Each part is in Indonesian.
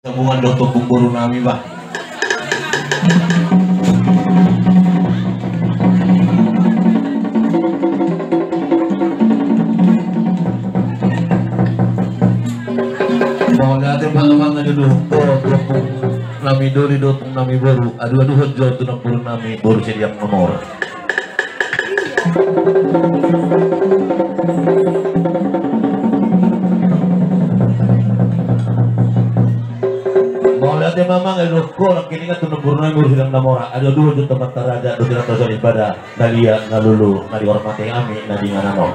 Sambungan dokter kumpuru nami bah. Mau natin mga naduduhto nami doli dotong nami baru aduh hojjo tu napur nami baru siap nomor. Mau lihat ya mamang edoko kini kan tunuk purna ngurus sidang namora ada dua juta tempat teraja dua juta terjadi ibadah nalia nalulu nali hormati ami nadi nganano.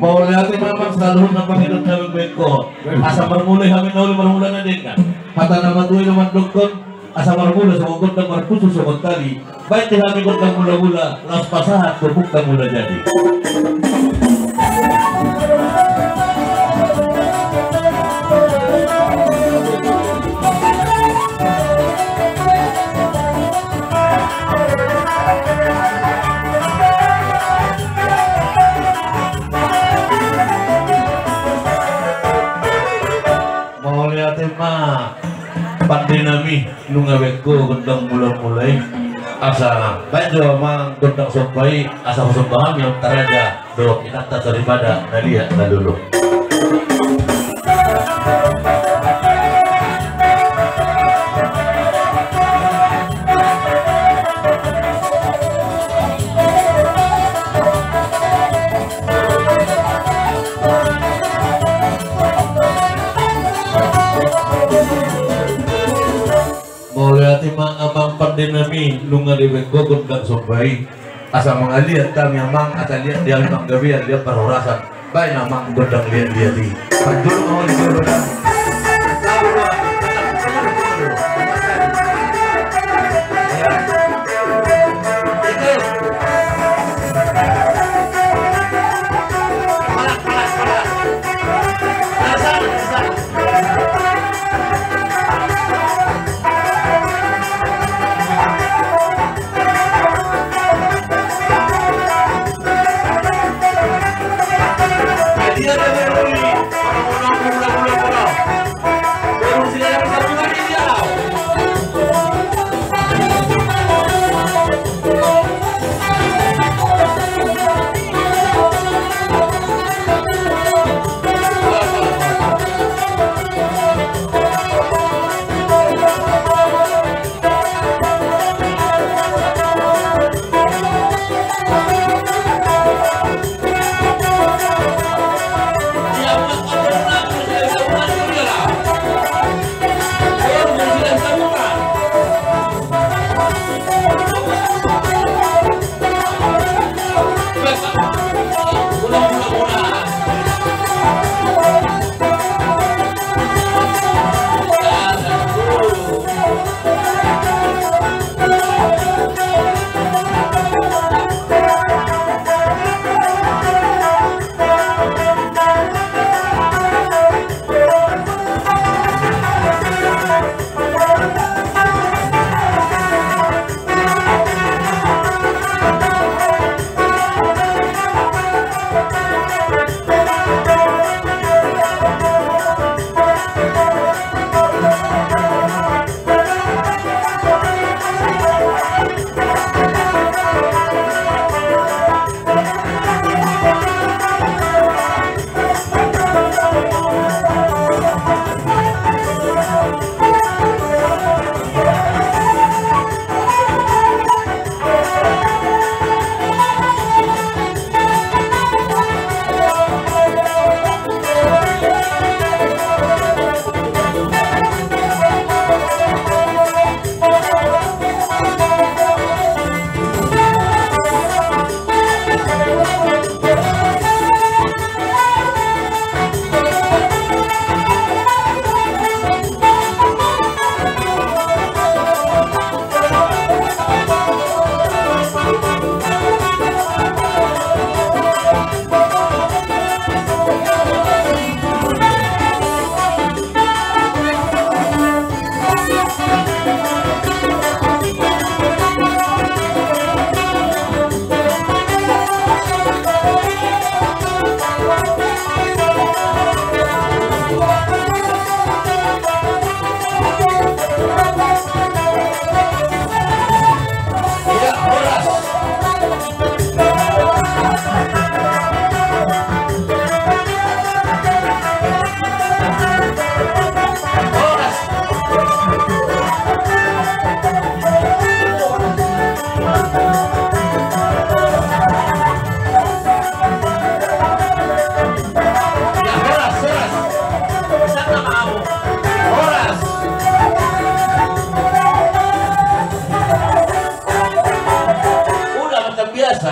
Mau lihat memang selalu nampak hidup dalam beko. Asal bermulai kami nauli bermula nanti kan. Kata nama tuh nama dokter asal bermula semua kota berputus semua kali. Baik kami kota mula-mula las pasahat berbuka mula jadi. Pandinami nungaweko gendang mulai asa banjo mang gendang sopai asa masuk paham yang teraja do kita tak daripada nalia dulu. Amang pandinami nunga deweko gendang sopai asa mengaliat kami amang asa lihat dia limang gabian dia perhorasan baik amang gendang lihat dia di panjul mau dijodohkan.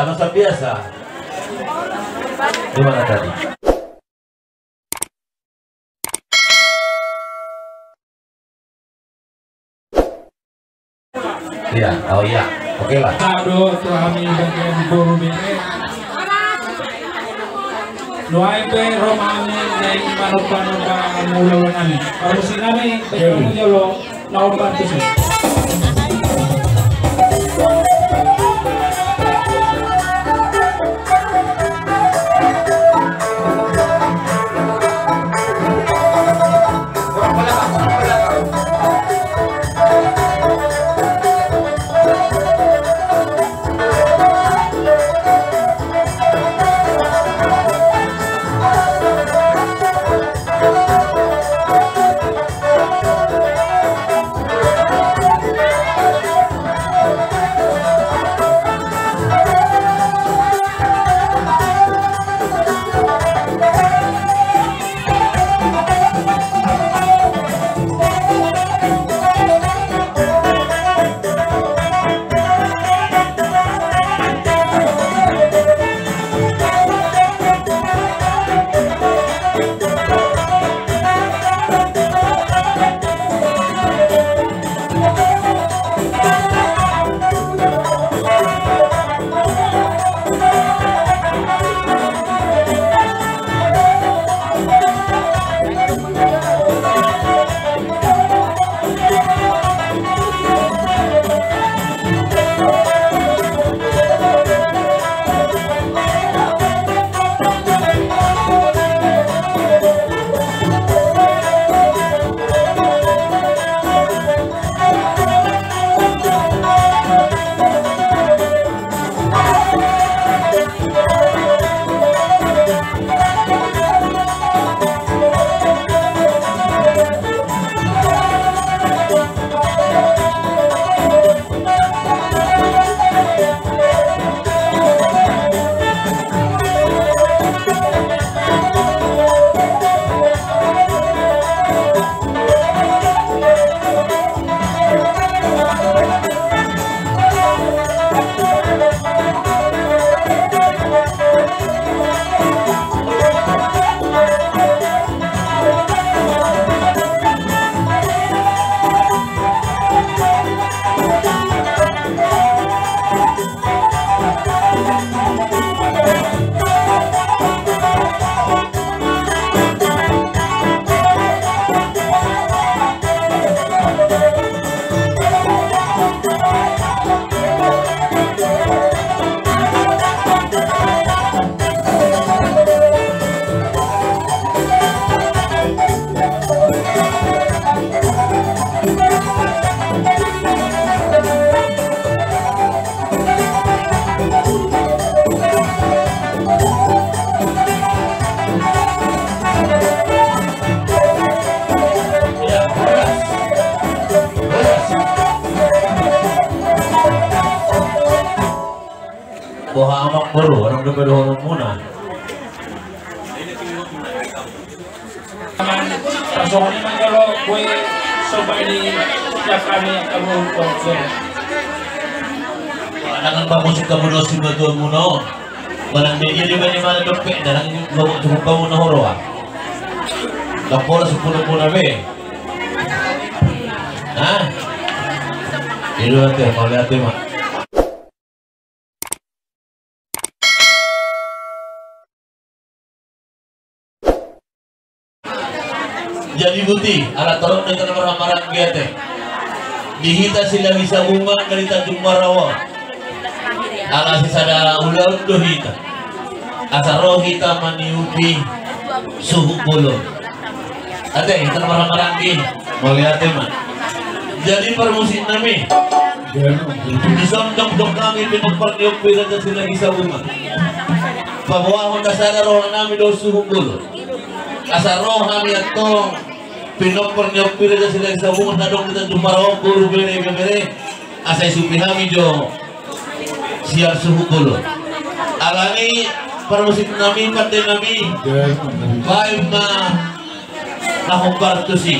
masa biasa. Gimana tadi? Iya, oh iya, oke lah. Aduh, telah bagian buru ini. Doa itu romani dari manuk-manuk mula-mulanya. Kalau si kami, kita jolo lawan bantu sih. Wah, amak baru orang udah pada orang muna. Pasok naman kalau kue sobay di setiap kami kamu konsep. Anak kan musik kamu dosi betul muno. Barang dia juga di mana dopek dan bawa cukup kamu nahoro ah. Lapor 10 muna be. Hah? Itu nanti mau lihat mah. Jadi bukti alat torong dengan marah-marah giate dihita sila bisa bunga dari Tanjung Marawa ala sisada ulau dohita asaro hita maniupi suhu bolo ate hita marah-marah gi melihat mah jadi permusik nami disondok dok kami pinupar diupi dan sila bisa bunga bahwa honda sana roh nami do suhu bolo asaro kami atong pinopor nyopir aja sila sa bunga na dong kita Marawa guru bere asay supihami jo siar suhu bolo alani permusik nami kate nami baik na nahumbar to si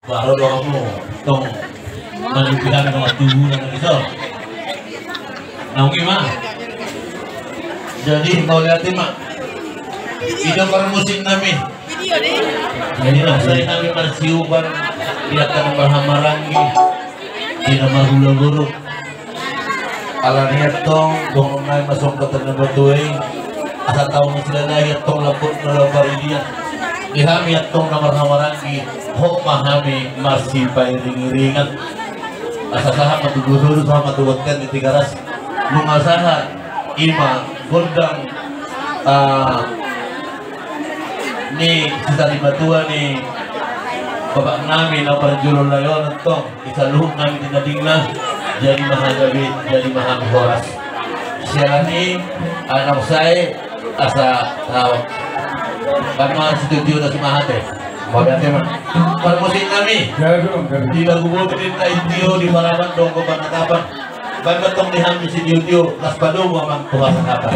baru doang mo tong manupihan ng mga tubo ng iso. Naungi ma. Jadi mau lihatin mak. Ito para musim namin. Jadi saya kami marsiuban lihat ng marhamarangi. Tidak mahula-guru. Alam niya tong kung may masungkatan na batuay. Asa taon na sila na tong lapot na labaridia. Ihami at tong namarhamarangi. Ho mahami marsipay ringiringan. Asa sahat matuguduro sa matuwagkan ni Tigaras. Mga sahat ima gondang ni Sisari Batua ni bapak namin ang parjulo layon ito isaluhog namin tinadingna jadi mahagabit jadi mahaghoras siya ni anak saya asa kan mga studio na sumahate maganda man para musik namin di lagubo din na indio di maraman dong ko panatapan ba't tong niham si studio las padong mamang tuha sa kapan